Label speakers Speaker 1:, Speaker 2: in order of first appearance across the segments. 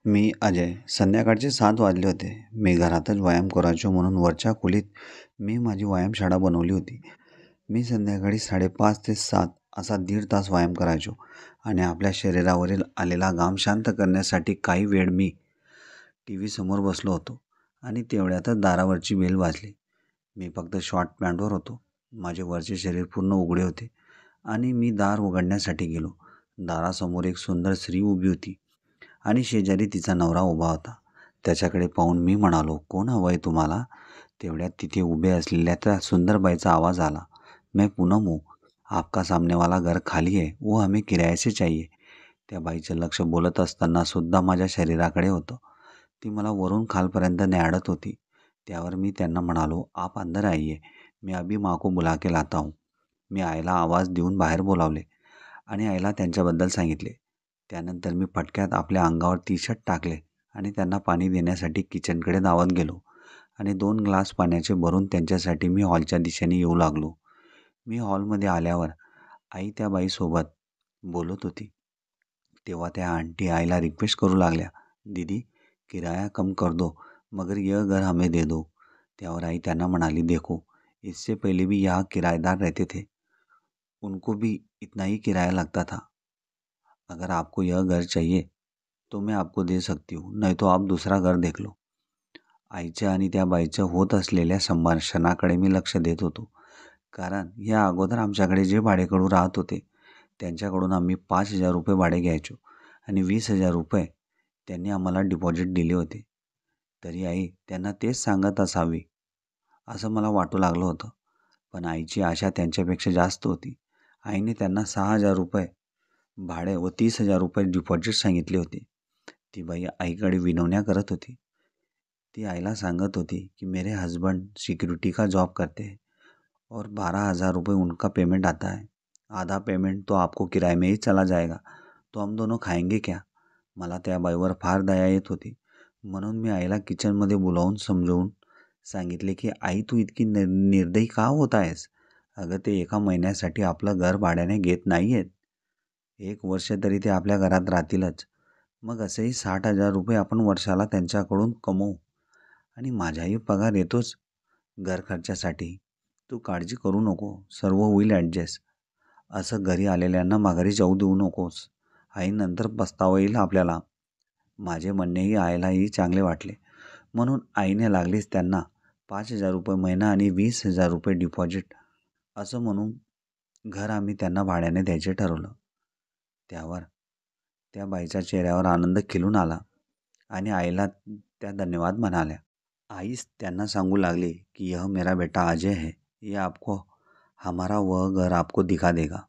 Speaker 1: मी अजय. संध्याकाळचे 7 वाजले होते. मी घरातच व्यायाम करायचो म्हणून वरच्या खोलीत मी माझी व्यायामशाळा बनवली होती. मी संध्याकाळी 5:30 ते 7 असा 1.5 तास व्यायाम करायचो आणि आपल्या शरीरावरील आलेला घाम शांत करण्यासाठी काही वेळ मी टी व्ही समोर बसलो होतो आणि तेवढ्यातच दारावरची बेल वाजली. मी फक्त शॉर्ट पॅन्टवर होतो. माझे वरचे शरीर पूर्ण उघडे होते आणि मी दार उघडण्यासाठी गेलो. दारासमोर एक सुंदर स्त्री उभी होती आणि शेजारी तिचा नवरा उभा होता. त्याच्याकडे पाहून मी म्हणालो, "कोण हवं आहे तुम्हाला?" तेवढ्यात तिथे उभे असलेल्या त्या सुंदर बाईचा आवाज आला, "मैं पूनम हूँ. आपका सामने वाला घर खाली है. वो हमें किराए से चाहिए." त्या बाईचं लक्ष बोलत असताना सुद्धा माझ्या शरीराकडे होतं. ती मला वरून खालपर्यंत न्याहाळत होती. त्यावर मी त्यांना म्हणालो, "आप अंदर आइए. मैं अभी माँ को बुला के लाता हूँ." मी आईला आवाज देऊन बाहेर बोलावले आणि आईला त्यांच्याबद्दल सांगितले. त्यानंतर मी फटक्यात आपल्या अंगावर टी-शर्ट टाकले आणि त्यांना पाणी देण्यासाठी किचनकडे धावत गेलो आणि 2 ग्लास पाण्याचे भरून त्यांच्यासाठी मी हॉलच्या दिशेने येऊ लागलो. मी हॉलमध्ये आल्यावर आई त्या बाईसोबत बोलत होती. तेव्हा त्या आंटी आईला रिक्वेस्ट करू लागल्या, "दीदी, किराया कम कर दो, मगर यह घर हमें दे दो." त्यावर आई त्यांना म्हणाली, "देखो, इससे पहले भी यहाँ किराएदार रहते थे. उनको भी इतना ही किराया लगता था. अगर आपको यह घर चाहिए तो मैं आपको दे सकती हूँ, नाही तो आप दूसरा घर देख लो." आईच्या आणि त्या बाईचं होत असलेल्या संभाषणाकडे मी लक्ष देत होतो. कारण या अगोदर आमच्याकडे जे भाडेकरू राहत होते त्यांच्याकडून आम्ही ₹5,000 भाडे घ्यायचो आणि ₹20,000 त्यांनी आम्हाला डिपॉझिट दिले होते. तरी आई त्यांना तेच सांगत असावी असं मला वाटू लागलं होतं. पण आईची आशा त्यांच्यापेक्षा जास्त होती. आईने त्यांना ₹6,000 भाडे व ₹30,000 डिपॉझिट सांगितले होते. ती बाई आईकडे विनवण्या करत होती. ती आईला सांगत होती की मेरे हस्बैंड सिक्योरिटी का जॉब करते हैं और ₹12,000 उनका पेमेंट आता है. आधा पेमेंट तो आपको किराए में ही चला जाएगा, तो हम दोनों खाएंगे क्या? मला त्या बाईवर फार दया येत होती. म्हणून मी आईला किचनमध्ये बोलावून समजावून सांगितले की आई, तू इतकी निर्दयी का होत आहेस? अगं, ते एका महिन्यासाठी आपलं घर भाड्याने घेत नाही आहेत. 1 वर्ष तरी ते आपल्या घरात राहतीलच. मग असेही ₹60,000 आपण वर्षाला त्यांच्याकडून कमवू आणि माझाही पगार येतोच घर खर्चासाठी. तू काळजी करू नको, सर्व होईल ॲडजस्ट. असं घरी आलेल्यांना माघारी जाऊ देऊ नकोस. आई, नंतर पस्तावा येईल आपल्याला. माझे म्हणणेही आईलाही चांगले वाटले. म्हणून आईने लागलीच त्यांना ₹5,000 महिना आणि ₹20,000 डिपॉझिट असं म्हणून घर आम्ही त्यांना भाड्याने द्यायचे ठरवलं. त्यावर त्या बाईच्या चेहऱ्यावर आनंद खिलून आला आणि आईला त्या धन्यवाद म्हणाल्या. आई त्यांना सांगू लागली की यह मेरा बेटा अजय है. ये आपको हमारा वह घर आपको दिखा देगा.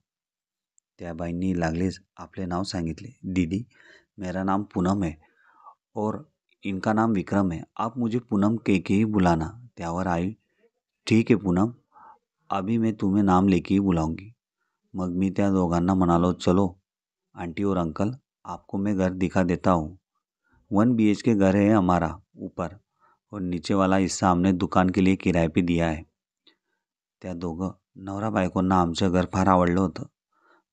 Speaker 1: त्या बाईंनी लागलीच आपले नाव सांगितले. दीदी, मेरा नाम पूनम है और इनका नाम विक्रम है. आप मुझे पूनम कह के ही बुलाना. त्यावर आई, ठीक है पूनम, अभी मैं तुम्हें नाम लेके ही बुलाऊंगी. मग मी त्या दोघांना म्हणालो, चलो आंटी और अंकल, आपको मैं घर दिखा देता हूँ. 1 BHK घर है हमारा ऊपर और नीचे वाला हिस्सा हमने दुकान के लिए किराए पे दिया है. त्या दोघं नवरा बायकोंना आमचं घर फार आवडलं होतं.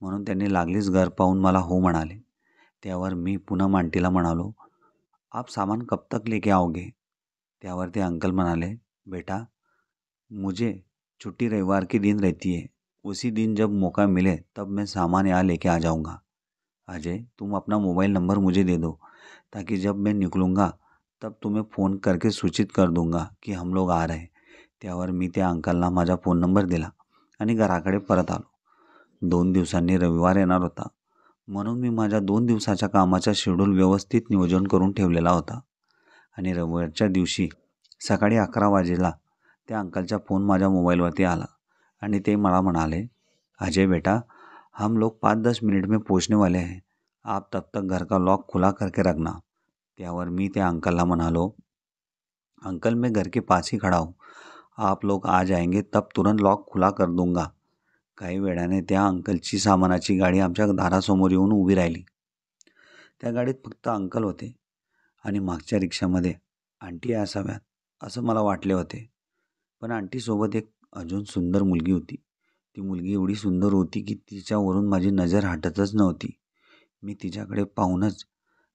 Speaker 1: म्हणून त्यांनी लागलीच घर पाहून मला हो म्हणाले. त्यावर मी पूनम आंटीला म्हणालो, आप सामान कब तक लेके आओगे? त्यावर ते अंकल म्हणाले, बेटा, मुझे छुट्टी रविवार के दिन रहती है. उसी दिन जब मौका मिले तब मैं सामान यहाँ लेके आ जाऊँगा. अजय, तुम अपना मोबाइल नंबर मुझे दे दो ताकि जब मैं निकलूँगा तब तुम्हें फ़ोन करके सूचित कर दूंगा की हम लोग आ रहे. त्यावर मी त्या अंकलला माझा फ़ोन नंबर दिला आणि घराकडे परत आलो. 2 दिवसांनी रविवार येणार होता. म्हणून मी माझ्या 2 दिवसाच्या कामाचा शेड्यूल व्यवस्थित नियोजन करून ठेवलेला होता आणि रविवारच्या दिवशी सकाळी 11 वाजेला त्या अंकलचा फ़ोन माझ्या मोबाईलवरती आला आणि ते मला म्हणाले, अजय बेटा, हम लोग 5-10 मिनट में पहुंचने वाले हैं. आप तब तक घर का लॉक खुला करके रखना. त्यावर मी त्या अंकलला म्हणालो, अंकल, मैं घर के पास ही खड़ा हूँ. आप लोग आ जाएंगे तब तुरंत लॉक खुला कर दूंगा. काही वेळाने त्या अंकलची सामानाची गाडी आमच्या दारासमोर येऊन उभी राहिली. त्या गाडीत फक्त अंकल होते आणि मागच्या रिक्षामध्ये आंटी असाव्यात असं मला वाटले होते. पण आंटीसोबत एक अजून सुंदर मुलगी होती. ती मुलगी एवढी सुंदर होती की तिच्यावरून माझी नजर हटतच नव्हती. मी तिच्याकडे पाहूनच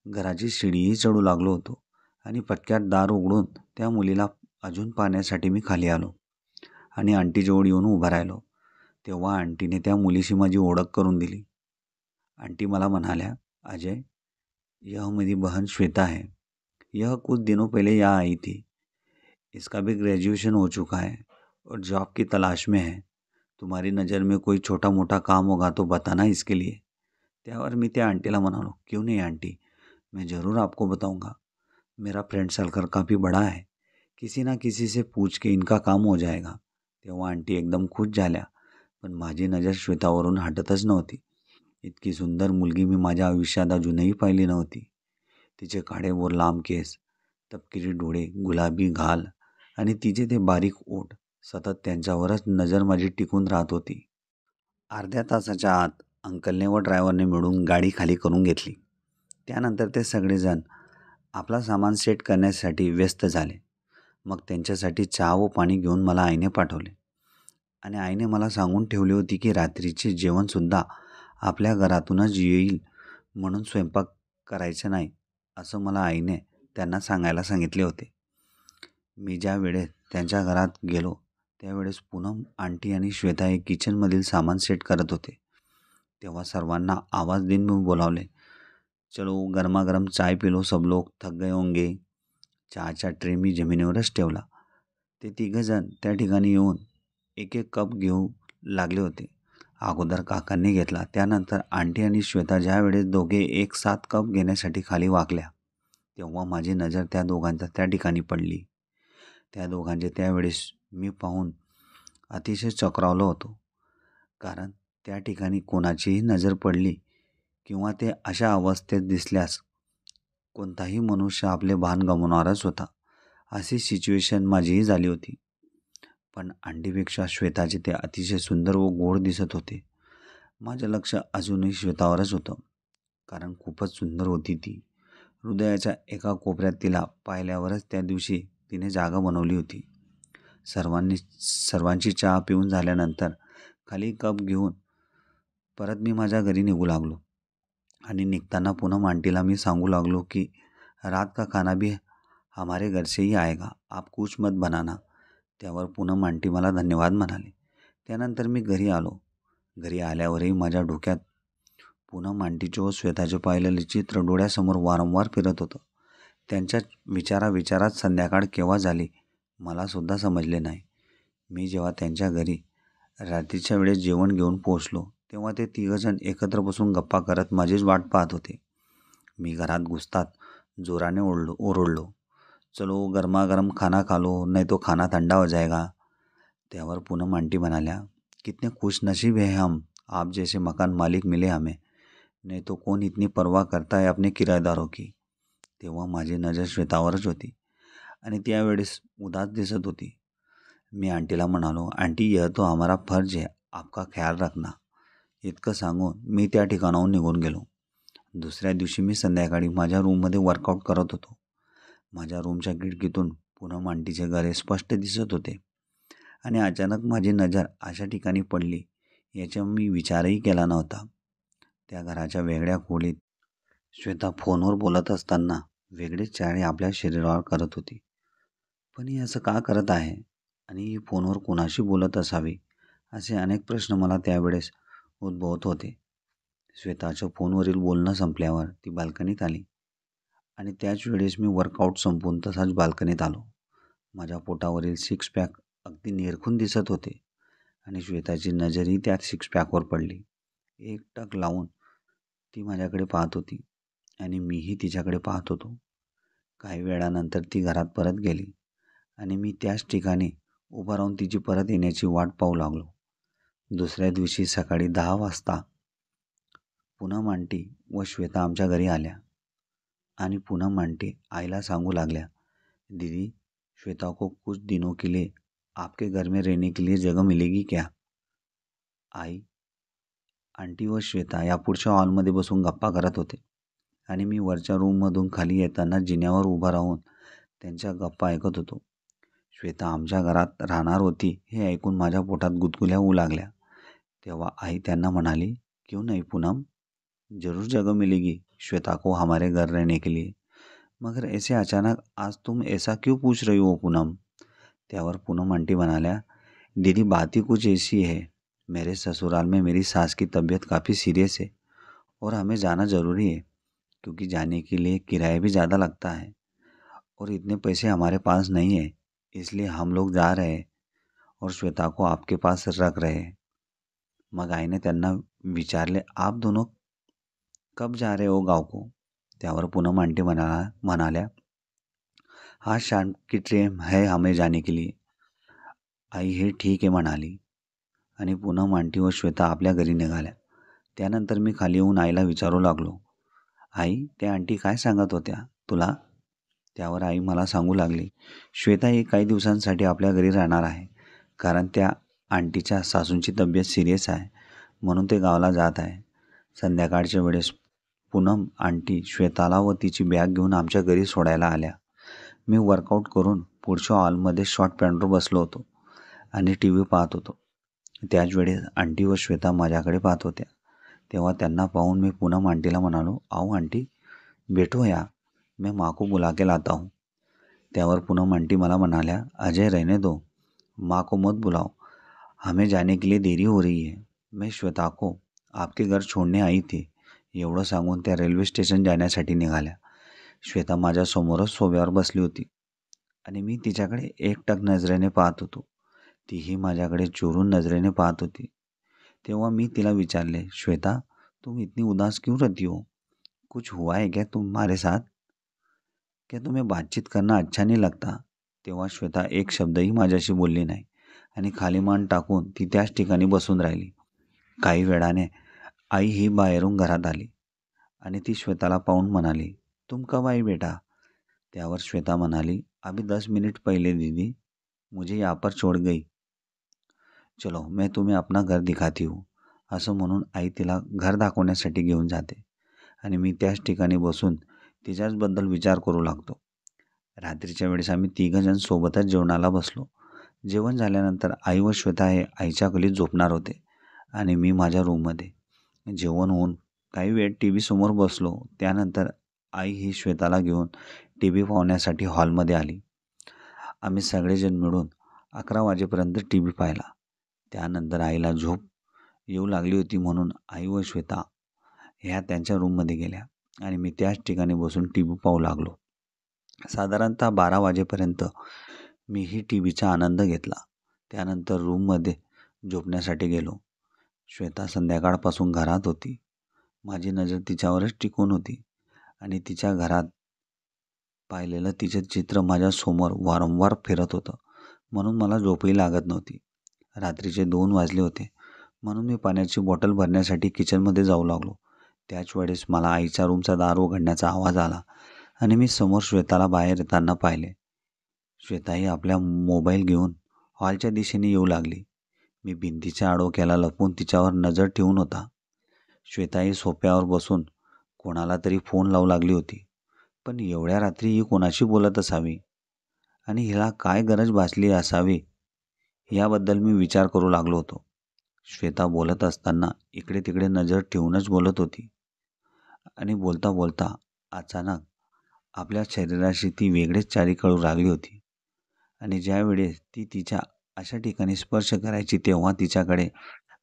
Speaker 1: घराची शिडीही चढू लागलो होतो आणि पटक्यात दार उघडून त्या मुलीला अजून पाहण्यासाठी मी खाली आलो आणि आंटीजवळ येऊन उभा राहिलो. तेव्हा आंटीने त्या मुलीशी माझी ओळख करून दिली. आंटी मला म्हणाल्या, "अजय, यह मेरी बहन श्वेता है. यह कुछ दिनों पहले यहाँ आई थी. इसका भी ग्रेजुएशन हो चुका है और जॉब की तलाश में है. तुम्हारी नज़र में कोई छोटा मोटा काम होगा तो बताना इसके लिए." त्यावर मी त्या आंटीला म्हणालो, "क्यों नहीं आंटी, मैं ज़रूर आपको बताऊंगा. मेरा फ्रेंड सर्कल काफ़ी बड़ा है. किसी ना किसी से पूछ के इनका काम हो जाएगा." तेव्हा आंटी एकदम खुश झाल्या. पण माझी नजर श्वेतावरून हटतच नव्हती. इतकी सुंदर मुलगी मी माझ्या आयुष्यात अजूनही पाहिली नव्हती. तिचे काळेभोर लांब केस, तपकिरी डोळे, गुलाबी गाल आणि तिचे ते बारीक ओठ, सतत त्यांच्यावरच नजर माझी टिकून राहत होती. अर्ध्या तासाच्या आत अंकलने व ड्रायव्हरने मिळून गाडी खाली करून घेतली. त्यानंतर ते सगळेजण आपला सामान सेट करण्यासाठी व्यस्त झाले. मग त्यांच्यासाठी चहा व पाणी घेऊन मला आईने पाठवले आणि आईने मला सांगून ठेवली होती की रात्रीचे जेवणसुद्धा आपल्या घरातूनच येईल, म्हणून स्वयंपाक करायचा नाही, असं मला आईने त्यांना सांगायला सांगितले होते. मी ज्या वेळेस त्यांच्या घरात गेलो त्यावेळेस पूनम आंटी आणि श्वेता हे किचनमधील सामान सेट करत होते. तेव्हा सर्वांना आवाज देऊन मी बोलावले, "चलो गरमागरम चाय पी लो, सब लोग थक गए होंगे." चहाचा ट्रे मी जमिनीवरच ठेवला. ते तिघंजण त्या ठिकाणी येऊन एक एक कप घेऊ लागले होते. अगोदर काकांनी घेतला, त्यानंतर आंटी आणि श्वेता ज्यावेळेस दोघे एक साथ कप घेण्यासाठी खाली वाकल्या तेव्हा माझी नजर त्या दोघांच्या त्या ठिकाणी पडली. त्या दोघांचे त्यावेळेस मी पाहून अतिशय चक्रावलो होतो. कारण त्या ठिकाणी कोणाचीही नजर पडली किंवा ते अशा अवस्थेत दिसल्यास कोणताही मनुष्य आपले भान गमावणारच होता. अशी सिच्युएशन माझीही झाली होती. पण आंटीपेक्षा श्वेताचे ते अतिशय सुंदर व गोड दिसत होते. माझं लक्ष अजूनही श्वेतावरच होतं, कारण खूपच सुंदर होती ती. हृदयाच्या एका कोपऱ्यात तिला पाहिल्यावरच त्या दिवशी तिने जागा बनवली होती. सर्वांची चहा पिऊन झाल्यानंतर खाली कप घेऊन परत मी माझ्या घरी निघू लागलो आणि निघताना पूनम आंटीला मी सांगू लागलो की रात का खाना भी हमारे घर से ही आएगा, आप कुछ मत बनाना. त्यावर पूनम आंटी मला धन्यवाद म्हणाले. त्यानंतर मी घरी आलो. घरी आल्यावरही माझ्या डोक्यात पूनम आंटीचे व श्वेताचे पाहिलेले चित्र डोळ्यासमोर वारंवार फिरत होतं. त्यांच्या विचारात संध्याकाळ केव्हा झाली मलासुद्धा समजले नाही. मी जेव्हा त्यांच्या घरी रात्रीच्या वेळेस जेवण घेऊन पोहोचलो तेव्हा ते तिघंजण एकत्र बसून गप्पा करत माझीच वाट पाहत होते. मी घरात घुसतात जोराने ओरडलो, "चलो गरमागरम खाना खा लो, नहीं तो खाना ठंडा हो जाएगा." त्यावर पूनम आंटी म्हणाल्या, "कितने खुश नसीब है हम, आप जैसे मकान मालिक मिले हमें, नहीं तो कौन इतनी परवाह करता है अपने किराएदारों की." तेव्हा माझी नजर श्वेतावरच होती आणि त्यावेळेस उदास दिसत होती. मी आंटीला म्हणालो, "आंटी, यह तो हमारा फर्ज है आपका ख्याल रखना." इतकं सांगून मी त्या ठिकाणाहून निघून गेलो. दुसऱ्या दिवशी मी संध्याकाळी माझ्या रूममध्ये वर्कआउट करत होतो. माझ्या रूमच्या खिडकीतून पूनम आंटीचे घर स्पष्ट दिसत होते आणि अचानक माझी नजर अशा ठिकाणी पडली याचा मी विचारही केला नव्हता. त्या घराच्या वेगळ्या खोलीत श्वेता फोनवर बोलत असताना वेगळेच चेहरे आपल्या शरीरावर करत होती. पण ही असं का करत आहे आणि ही फोनवर कोणाशी बोलत असावी, असे अनेक प्रश्न मला त्यावेळेस उद्भवत होते. श्वेताचं फोनवरील बोलणं संपल्यावर ती बाल्कनीत आली आणि त्याच वेळेस मी वर्कआउट संपवून तसाच बाल्कनीत आलो. माझ्या पोटावरील सिक्स पॅक अगदी निरखून दिसत होते आणि श्वेताची नजरही त्या सिक्स पॅकवर पडली. एक टक लावून ती माझ्याकडे पाहत होती आणि मीही तिच्याकडे पाहत होतो. काही वेळानंतर ती घरात परत गेली आणि मी त्याच ठिकाणी उभा राहून तिची परत येण्याची वाट पाहू लागलो. दुसऱ्या दिवशी सकाळी 10 वाजता पूनम आंटी व श्वेता आमच्या घरी आल्या आणि पूनम आंटी आईला सांगू लागल्या, "दीदी, श्वेता को कुछ दिनों के लिए आपके घर में रहने के लिए जगह मिलेगी क्या?" आई, आंटी व श्वेता या पुढच्या हॉलमध्ये बसून गप्पा करत होते आणि मी वरच्या रूममधून खाली येताना जिन्यावर उभा राहून त्यांच्या गप्पा ऐकत होतो. श्वेता आमच्या घरात राहणार होती हे ऐकून माझ्या पोटात गुदगुल्या होऊ लागल्या. तेव्हा आई त्यांना म्हणाली, "क्यों नहीं पूनम, जरूर जगह मिलेगी. श्वेता को हमारे घर रहने के लिए। मगर ऐसे अचानक आज तुम ऐसा क्यों पूछ रही हो पूनम? त्यावर पूनम आंटी म्हणाल्या, दीदी बात ही कुछ ऐसी है। मेरे ससुराल में मेरी सास की तबीयत काफ़ी सीरियस है और हमें जाना ज़रूरी है, क्योंकि जाने के लिए किराया भी ज़्यादा लगता है और इतने पैसे हमारे पास नहीं है। इसलिए हम लोग जा रहे हैं और श्वेता को आपके पास रख रहे हैं। मग आईने त्यांना विचारले, आप दोनों कब जा रहे हो गाव को? त्यावर पूनम आंटी म्हणाल्या, आज शाम की ट्रेन है हमें जाने के लिए। आई हे ठीक आहे म्हणाली आणि पूनम आंटी व श्वेता आपल्या घरी निघाल्या. त्यानंतर मी खाली येऊन आईला विचारू लागलो, आई त्या आंटी काय सांगत होत्या तुला? त्यावर आई मला सांगू लागली, श्वेता ही काही दिवसांसाठी आपल्या घरी राहणार आहे, कारण त्या आंटीच्या सासूंची तब्येत सिरियस आहे, म्हणून ते गावाला जात आहे. संध्याकाळच्या वेळेस पूनम आंटी श्वेताला व तिची बॅग घेऊन आमच्या घरी सोडायला आल्या. मी वर्कआउट करून पुढच्या हॉलमध्ये शॉर्ट पॅन्टवर बसलो होतो आणि टी व्ही पाहत होतो. त्याच वेळेस आंटी व श्वेता माझ्याकडे पाहत होत्या. तेव्हा त्यांना पाहून मी पूनम आंटीला म्हणालो, आओ आंटी बैठो या, मैं माँ को बुला के लाता हूँ. त्यावर पूनम आंटी मला म्हणाल्या, अजय रहने दो, माँ को मत बुलाओ, हमें जाने के लिए देरी हो रही है. मैं श्वेता को आपके घर छोड़ने आई थी. एवढं सांगून त्या रेल्वे स्टेशन जाण्यासाठी निघाल्या. श्वेता माझ्यासमोरच सोफ्यावर बसली होती आणि मी तिच्याकडे एकटक नजरेने पाहत होतो. तीही माझ्याकडे चोरून नजरेने पाहत होती. तेव्हा मी तिला विचारले, श्वेता तुम इतनी उदास क्यों रहती हो? कुछ हुआ है क्या तुम्हारे साथ? क्या तुम्हें बातचीत करना अच्छा नहीं लगता? तेव्हा श्वेता एक शब्दही माझ्याशी बोलली नाही आणि खाली मान टाकून ती त्याच ठिकाणी बसून राहिली. काही वेळाने आई ही बाहेरून घरात आली आणि ती श्वेताला पाहून म्हणाली, तुम कब आई बेटा? त्यावर श्वेता म्हणाली, अभी 10 मिनट पहले दीदी, मुझे यहाँ पर छोड़ गई. चलो मैं तुम्हें अपना घर दिखाती हूँ. असं म्हणून आई तिला घर दाखवण्यासाठी घेऊन जाते आणि मी त्याच ठिकाणी बसून तिच्याचबद्दल विचार करू लागतो. रात्रीच्या वेळेस आम्ही तिघंजण सोबतच जेवणाला बसलो. जेवण झाल्यानंतर आई व श्वेता हे आईच्या खोलीत झोपणार होते आणि मी माझ्या रूममध्ये. जेवण होऊन काही वेळ टी व्ही समोर बसलो. त्यानंतर आई ही श्वेताला घेऊन टी व्ही पाहण्यासाठी हॉलमध्ये आली. आम्ही सगळेजण मिळून 11 वाजेपर्यंत टी व्ही पाहिला. त्यानंतर आईला झोप येऊ लागली होती, म्हणून आई व श्वेता ह्या त्यांच्या रूममध्ये गेल्या आणि मी त्याच ठिकाणी बसून टी व्ही पाहू लागलो. साधारणतः 12 वाजेपर्यंत मीही टी व्हीचा आनंद घेतला. त्यानंतर रूममध्ये झोपण्यासाठी गेलो. श्वेता संध्याकाळपासून घरात होती. माझी नजर तिच्यावरच टिकून होती आणि तिच्या घरात पाहिलेलं तिचे चित्र माझ्यासमोर वारंवार फिरत होतं, म्हणून मला झोपही लागत नव्हती. रात्रीचे 2 वाजले होते, म्हणून मी पाण्याची बॉटल भरण्यासाठी किचनमध्ये जाऊ लागलो. त्याच वेळेस मला आईच्या रूमचा दार उघडण्याचा आवाज आला आणि मी समोर श्वेताला बाहेर येताना पाहिले. श्वेताही आपल्या मोबाईल घेऊन हॉलच्या दिशेने येऊ लागली. मी भिंतीच्या आडोक्याला लपून तिच्यावर नजर ठेवून होता. श्वेताही सोफ्यावर बसून कोणाला तरी फोन लावू लागली होती. पण एवढ्या रात्री ही कोणाशी बोलत असावी आणि हिला काय गरज भासली असावी याबद्दल मी विचार करू लागलो होतो. श्वेता बोलत असताना इकडे तिकडे नजर ठेवूनच बोलत होती आणि बोलता बोलता अचानक आपल्या शरीराशी ती वेगळेच चारी कळू लागली होती आणि ज्यावेळेस ती तिच्या अशा ठिकाणी स्पर्श करायची तेव्हा तिच्याकडे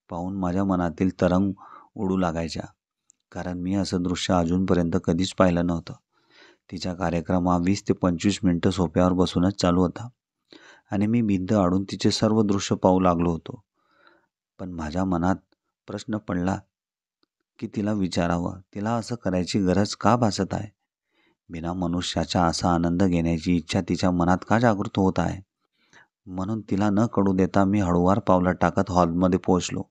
Speaker 1: पाहून माझ्या मनातील तरंग उडू लागायच्या, कारण मी असं दृश्य अजूनपर्यंत कधीच पाहिलं नव्हतं. तिचा कार्यक्रम हा 20 ते 25 मिनटं सोफ्यावर बसूनच चालू होता आणि मी भिंत आडून तिचे सर्व दृश्य पाहू लागलो होतो. पण माझ्या मनात प्रश्न पडला की तिला विचारावं, तिला असं करायची गरज का भासत आहे? बिना मनुष्याचा असा आनंद घेण्याची इच्छा तिच्या मनात का जागृत होत आहे? म्हणून तिला न कळू देता मी हळूवार पावलं टाकत हॉलमध्ये पोहोचलो.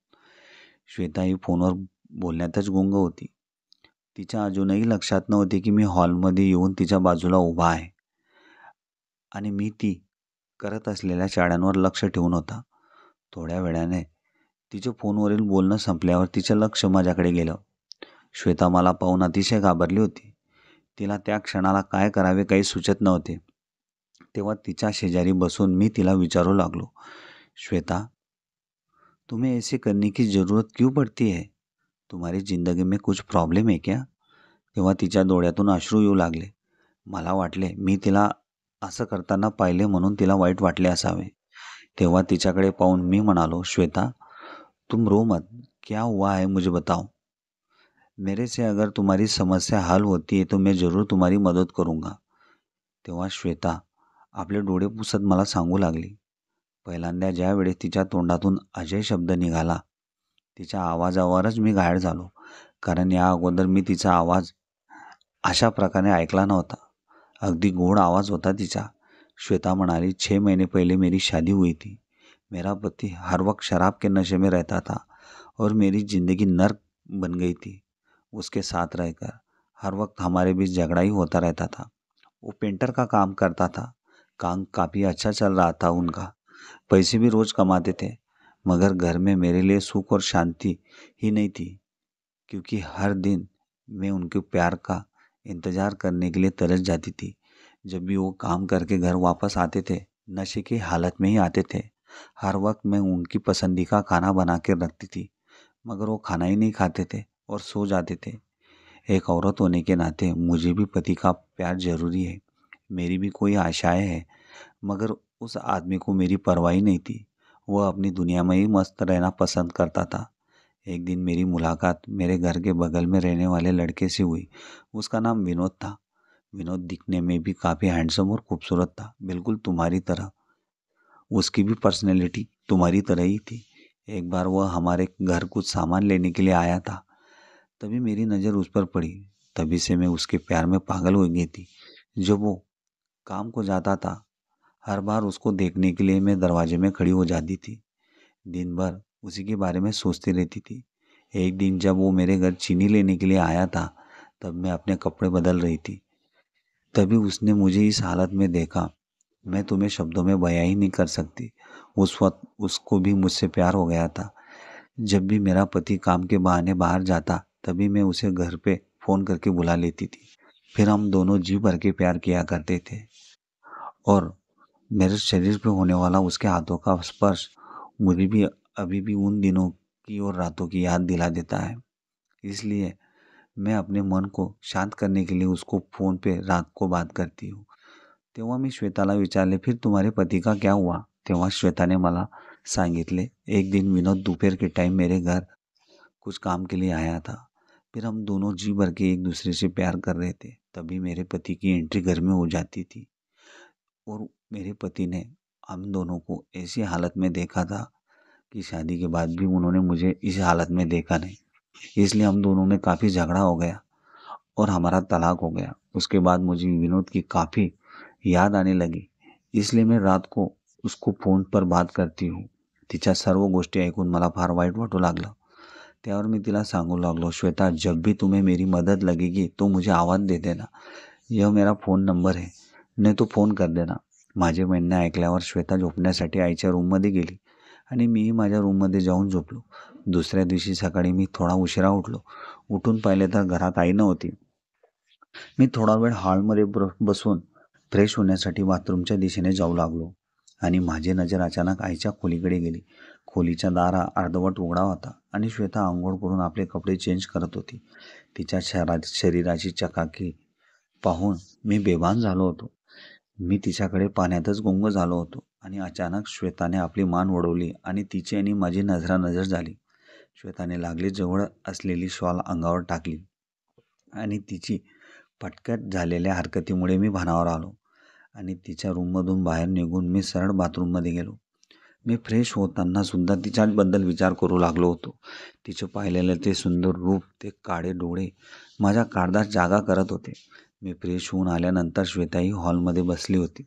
Speaker 1: श्वेता ही फोनवर बोलण्यातच गुंग होती. तिच्या अजूनही लक्षात नव्हते की मी हॉलमध्ये येऊन तिच्या बाजूला उभा आहे आणि मी ती करत असलेल्या चाळ्यांवर लक्ष ठेवून होता. थोड्या वेळाने तिच्या फोनवरील बोलणं संपल्यावर तिचं लक्ष माझ्याकडे गेलं. श्वेता मला पाहून अतिशय घाबरली होती. तिला त्या क्षणाला काय करावे काही सुचत नव्हते. तेव्हा तिच्या शेजारी बसून मी तिला विचारू लागलो, श्वेता तुम्हें ऐसे करने की ज़रूरत क्यों पड़ती है? तुम्हारी ज़िंदगी में कुछ प्रॉब्लम है क्या? तेव्हा तिच्या डोळ्यातून अश्रू येऊ लागले. मला वाटले मी तिला असं करताना पाहिले म्हणून तिला वाईट वाटले असावे. तेव्हा तिच्याकडे पाहून मी म्हणालो, "श्वेता, तुम रो मत. क्या हुआ है मुझे बताओ. मेरे से अगर तुम्हारी समस्या हल होती है तो मैं ज़रूर तुम्हारी मदत करूँगा." तेव्हा श्वेता आपले डोळे पुसत मला सांगू लागली. पहिल्यांदा ज्यावेळेस तिच्या तोंडातून अजय शब्द निघाला, तिच्या आवाजावरच मी घायल झालो. कारण या अगोदर मी तिचा आवाज अशा प्रकारे ऐकला नव्हता. अगदी गोड आवाज होता तिचा. श्वेता म्हणाली, "6 महीने पहले मेरी शादी हुई थी. मेरा पति हर वक्त शराब के नशे में रहता था और मेरी ज़िंदगी नर्क बन गई थी उसके साथ रहकर। हर वक्त हमारे बीच झगड़ा ही होता रहता था। वो पेंटर का काम करता था। काम काफ़ी अच्छा चल रहा था उनका। पैसे भी रोज़ कमाते थे। मगर घर में मेरे लिए सुख और शांति ही नहीं थी, क्योंकि हर दिन मैं उनके प्यार का इंतज़ार करने के लिए तरस जाती थी। जब भी वो काम करके घर वापस आते थे, नशे की हालत में ही आते थे। हर वक्त मैं उनकी पसंदी का खाना बना के रखती थी, मगर वो खाना ही नहीं खाते थे और सो जाते थे। एक औरत होने के नाते मुझे भी पति का प्यार ज़रूरी है। मेरी भी कोई आशाएं हैं, मगर उस आदमी को मेरी परवाह ही नहीं थी। वह अपनी दुनिया में ही मस्त रहना पसंद करता था। एक दिन मेरी मुलाकात मेरे घर के बगल में रहने वाले लड़के से हुई। उसका नाम विनोद था। विनोद दिखने में भी काफ़ी हैंडसम और खूबसूरत था, बिल्कुल तुम्हारी तरह। उसकी भी पर्सनैलिटी तुम्हारी तरह ही थी। एक बार वह हमारे घर कुछ सामान लेने के लिए आया था, तभी मेरी नज़र उस पर पड़ी। तभी से मैं उसके प्यार में पागल हो गई थी। जब वो काम को जाता था, हर बार उसको देखने के लिए मैं दरवाजे में खड़ी हो जाती थी। दिन भर उसी के बारे में सोचती रहती थी। एक दिन जब वो मेरे घर चीनी लेने के लिए आया था, तब मैं अपने कपड़े बदल रही थी। तभी उसने मुझे इस हालत में देखा। मैं तुम्हें शब्दों में बयां ही नहीं कर सकती। उस वक्त उसको भी मुझसे प्यार हो गया था। जब भी मेरा पति काम के बहाने बाहर जाता, तभी मैं उसे घर पे फ़ोन करके बुला लेती थी। फिर हम दोनों जी भर के प्यार किया करते थे और मेरे शरीर पे होने वाला उसके हाथों का स्पर्श मुझे भी अभी भी उन दिनों की और रातों की याद दिला देता है। इसलिए मैं अपने मन को शांत करने के लिए उसको फ़ोन पे रात को बात करती हूँ. तेव्हा मी श्वेताला विचारले, फिर तुम्हारे पति का क्या हुआ? तेव्हा श्वेताने मला सांगितले, एक दिन विनोद दोपहर के टाइम मेरे घर कुछ काम के लिए आया था. फिर हम दोनों जी भर के एक दूसरे से प्यार कर रहे थे. तभी मेरे पति की एंट्री घर में हो जाती थी और मेरे पति ने हम दोनों को ऐसी हालत में देखा था कि शादी के बाद भी उन्होंने मुझे इस हालत में देखा नहीं. इसलिए हम दोनों में काफ़ी झगड़ा हो गया और हमारा तलाक हो गया. उसके बाद मुझे विनोद की काफ़ी याद आने लगी. इसलिए मैं रात को उसको फोन पर बात करती हूँ. तिच्या सर्व गोष्टी ऐकून मला फार वाईट वाटू लागलं. त्यावर मी तिला सांगू लागलो, श्वेता, जब भी तुम्हें मेरी मदद लगेगी तो मुझे आवाज़ दे देना. यह मेरा फ़ोन नंबर है, नाही तो फ़ोन कर देना. माझे म्हणणे ऐकल्यावर श्वेता झोपण्यासाठी आईच्या रूममध्ये गेली आणि मीही माझ्या रूममध्ये जाऊन झोपलो. दुसऱ्या दिवशी सकाळी मी थोडा उशिरा उठलो. उठून पाहिले तर घरात आई नव्हती. मी थोडा वेळ हॉलमध्ये बसून फ्रेश होण्यासाठी बाथरूमच्या दिशेने जाऊ लागलो आणि माझी नजर अचानक आईच्या खोलीकडे गेली. खोलीचा दार अर्धवट उघडा होता आणि श्वेता अंघोळ करून आपले कपडे चेंज करत होती. तिच्या शरीराची चकाकी पाहून मी बेभान झालो होतो. मी तिच्याकडे पाण्यातच गुंग झालो होतो आणि अचानक श्वेताने आपली मान वळवली आणि तिची आणि माझी नजरानजर झाली. श्वेताने लागली जवळ असलेली शॉल अंगावर टाकली आणि तिची पटकट झालेल्या हरकतीमुळे मी भानावर आलो आणि तिच्या रूममधून बाहेर निघून मी सरळ बाथरूममध्ये गेलो. मी फ्रेश होताना सुद्धा तिच्याबद्दल विचार करू लागलो होतो. तिचं पाहिलेलं ते सुंदर रूप, ते काळे डोळे माझ्या काळजात जागा करत होते. मी फ्रेश होऊन आल्यानंतर श्वेताही हॉलमध्ये बसली होती.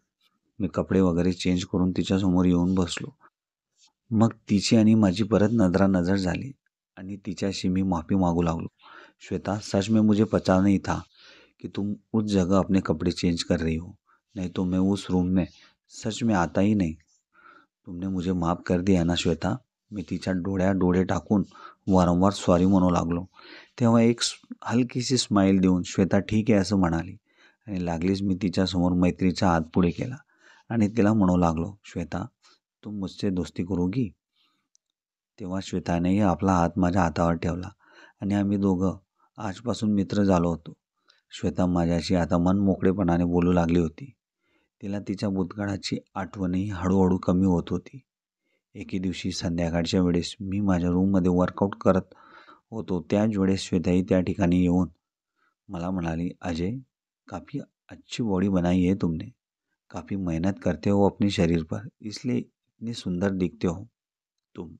Speaker 1: मी कपडे वगैरे चेंज करून तिच्यासमोर येऊन बसलो. मग तिची आणि माझी परत नजरानजर झाली आणि तिच्याशी मी माफ़ी मागू लागलो. श्वेता, सच में मुझे पता नहीं था कि तुम उस जगह अपने कपड़े चेंज कर रही हो, नहीं तो मैं उस रूम में सच में आता ही नहीं. तुमने मुझे माफ़ कर दिया ना श्वेता. मी तिच्या डोळ्यात डोळे टाकून वारंवार सॉरी म्हणू लागलो. तेव्हा एक हलकीशी स्माईल देऊन श्वेता ठीक आहे असं म्हणाली आणि लागलीच मी तिच्यासमोर मैत्रीचा हात पुढे केला आणि तिला म्हणू लागलो, श्वेता, तुम मुझसे दोस्ती करोगी? तेव्हा श्वेतानेही आपला हात माझ्या हातावर ठेवला आणि आम्ही दोघं आजपासून मित्र झालो होतो. श्वेता माझ्याशी आता मन मोकळेपणाने बोलू लागली होती. तिला तिच्या भूतकाळाची आठवणही हळूहळू कमी होत होती. एके दिवशी संध्याकाळच्या वेळेस मी माझ्या रूममध्ये वर्कआउट करत होतो. त्याच वेळेस श्वेताही त्या ठिकाणी येऊन मला म्हणाली, अजय, काफ़ी अच्छी बॉडी बनाई है तुमने. काफ़ी मेहनत करते हो अपने शरीर पर, इसलिए इतनी सुंदर दिखते हो तुम.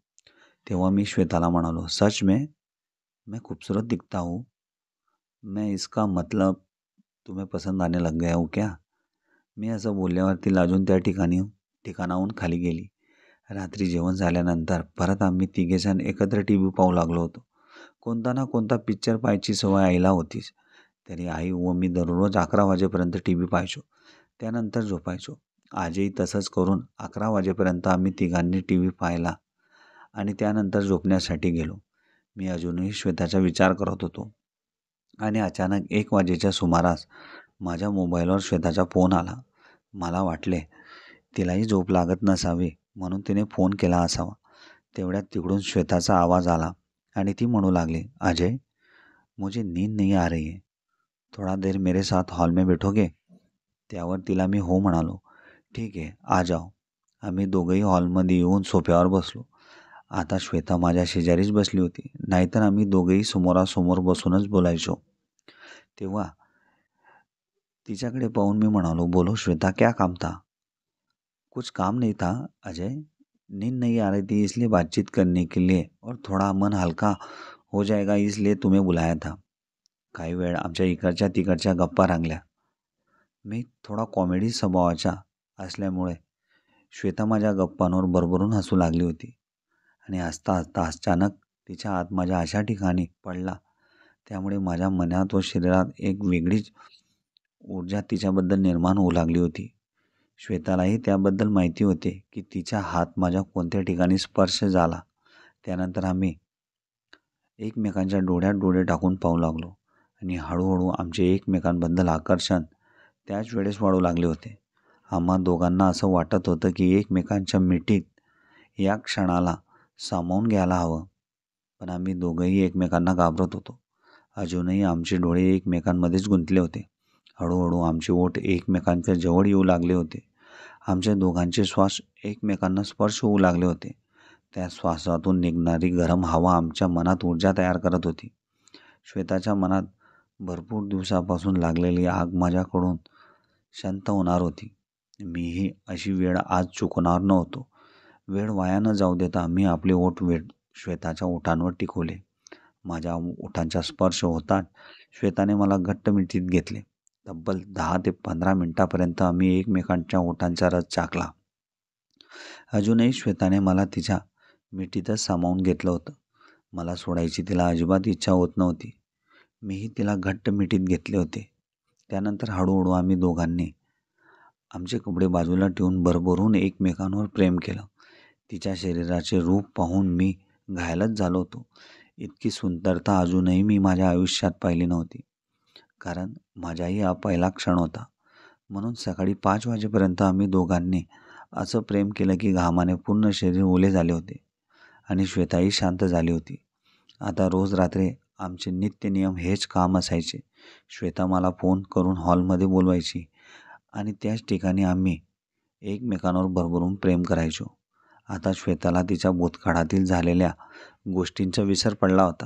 Speaker 1: तेव्हा मी श्वेताला म्हणालो, सच में मैं खूबसूरत दिखता हूँ? मैं इसका मतलब तुम्हें पसंद आने लग गया हूँ क्या? मी असं बोलल्यावर ती लाजून त्या ठिकाणाहून खाली गेली. रात्री जेवण झाल्यानंतर परत आम्ही तिघेजण एकत्र TV पाहू लागलो होतो. कोणता ना कोणता पिक्चर पाहायची सवय आईला होतीच. तरी आई व मी दररोज 11 वाजेपर्यंत TV पाहायचो. त्यानंतर झोपायचो. आजही तसंच करून 11 वाजेपर्यंत आम्ही तिघांनी TV पाहिला आणि त्यानंतर झोपण्यासाठी गेलो. मी अजूनही श्वेताचा विचार करत होतो आणि अचानक 1 वाजेच्या सुमारास माझ्या मोबाईलवर श्वेताचा फोन आला. मला वाटले तिलाही झोप लागत नसावी म्हणून तिने फोन केला असावा. तेवढ्यात तिकडून श्वेताचा आवाज आला आणि ती म्हणू लागली, अजय, मुझे नींद नहीं आ रही है, थोड़ा देर मेरे साथ हॉल में बैठोगे? त्यावर तिला मी हो म्हणालो. ठीक आहे, आ जाओ. आम्ही दोघंही हॉलमध्ये येऊन सोफ्यावर बसलो. आता श्वेता माझ्या शेजारीच बसली होती. नाहीतर आम्ही दोघंही समोरासमोर बसूनच बोलायचो. तेव्हा तिच्याकडे पाहून मी म्हणालो, बोलो श्वेता, क्या काम था? कुछ काम नहीं था अजय, नींद नहीं आ रही थी इसलिए बातचीत करने के लिए और थोड़ा मन हल्का हो जाएगा इसलिए तुम्हें बुलाया था. काही वेळ आमच्या इकडच्या तिकडच्या गप्पा रंगल्या. मी थोडा कॉमेडी स्वभावाचा असल्यामुळे श्वेता माझ्या गप्पांवर भरभरून हसू लागली होती आणि हसता हसता अचानक तिचा हात माझ्या अशा ठिकाणी पडला, त्यामुळे माझ्या मनात व शरीरात एक वेगळीच ऊर्जा तिच्याबद्दल निर्माण होऊ लागली होती. श्वेतालाही त्याबद्दल माहिती होते की तिचा हात माझ्या कोणत्या ठिकाणी स्पर्श झाला. त्यानंतर आम्ही एकमेकांच्या डोळ्यात डोळे टाकून पाहू लागलो आणि हळूहळू आमचे एकमेकांबद्दल आकर्षण त्याच वेळेस वाढू लागले होते. आम्हा दोघांना असं वाटत होतं की एकमेकांच्या मिठीत या क्षणाला सामावून घ्यायला हवं. पण आम्ही दोघंही एकमेकांना घाबरत होतो. अजूनही आमचे डोळे एकमेकांमध्येच गुंतले होते. हळूहळू आमचे ओठ एकमेकांच्या जवळ येऊ लागले होते. आमच्या दोघांचे श्वास एकमेकांना स्पर्श होऊ लागले होते. त्या श्वासातून निघणारी गरम हवा आमच्या मनात ऊर्जा तयार करत होती. श्वेताच्या मनात भरपूर दिवसापासून लागलेली आग माझ्याकडून शांत होणार होती. मीही अशी वेळ आज चुकणार नव्हतो. वेळ वाया न जाऊ देता मी आपले ओठ श्वेताच्या ओठांवर टिकवले. माझ्या ओठांचा स्पर्श होताच श्वेताने मला घट्ट मिठीत घेतले. तब्बल 10 ते 15 मिनिटापर्यंत आम्ही एकमेकांच्या ओठांचा रस चाखला. अजूनही श्वेताने मला तिच्या मिठीतच सामावून घेतलं होतं. मला सोडायची तिला अजिबात इच्छा होत नव्हती. मीही तिला घट्ट मिठीत घेतले होते. त्यानंतर हळूहळू आम्ही दोघांनी आमचे कपडे बाजूला ठेवून भरभरून एकमेकांवर प्रेम केलं. तिच्या शरीराचे रूप पाहून मी घायलच झालो होतो. इतकी सुंदरता अजूनही मी माझ्या आयुष्यात पाहिली नव्हती. कारण माझाही हा पहिला क्षण होता. म्हणून सकाळी 5 वाजेपर्यंत आम्ही दोघांनी असं प्रेम केलं की घामाने पूर्ण शरीर ओले झाले होते आणि श्वेताही शांत झाली होती. आता रोज रात्री आमचे नित्य नियम हेच काम असायचे. श्वेता मला फोन करून हॉलमध्ये बोलवायची आणि त्याच ठिकाणी आम्ही एकमेकांवर भरभरून प्रेम करायचो. आता श्वेताला तिच्या भूतकाळातील झालेल्या गोष्टींचा विसर पडला होता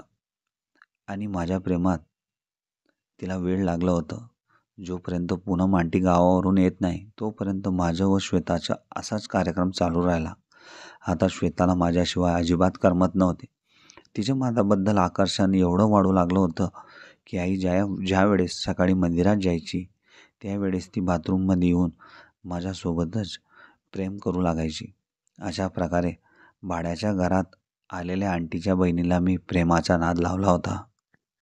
Speaker 1: आणि माझ्या प्रेमात तिला वेळ लागलं होतं. जोपर्यंत पूनम आंटी गावावरून येत नाही तोपर्यंत माझं व श्वेताचा असाच कार्यक्रम चालू राहिला. आता श्वेताला माझ्याशिवाय अजिबात करमत नव्हते. तिच्या माझ्याबद्दल आकर्षण एवढं वाढू लागलं होतं की आई ज्या वेळेस सकाळी मंदिरात जायची त्यावेळेस ती बाथरूममध्ये येऊन माझ्यासोबतच प्रेम करू लागायची. अशा प्रकारे भाड्याच्या घरात आलेल्या आंटीच्या बहिणीला मी प्रेमाचा नाद लावला होता.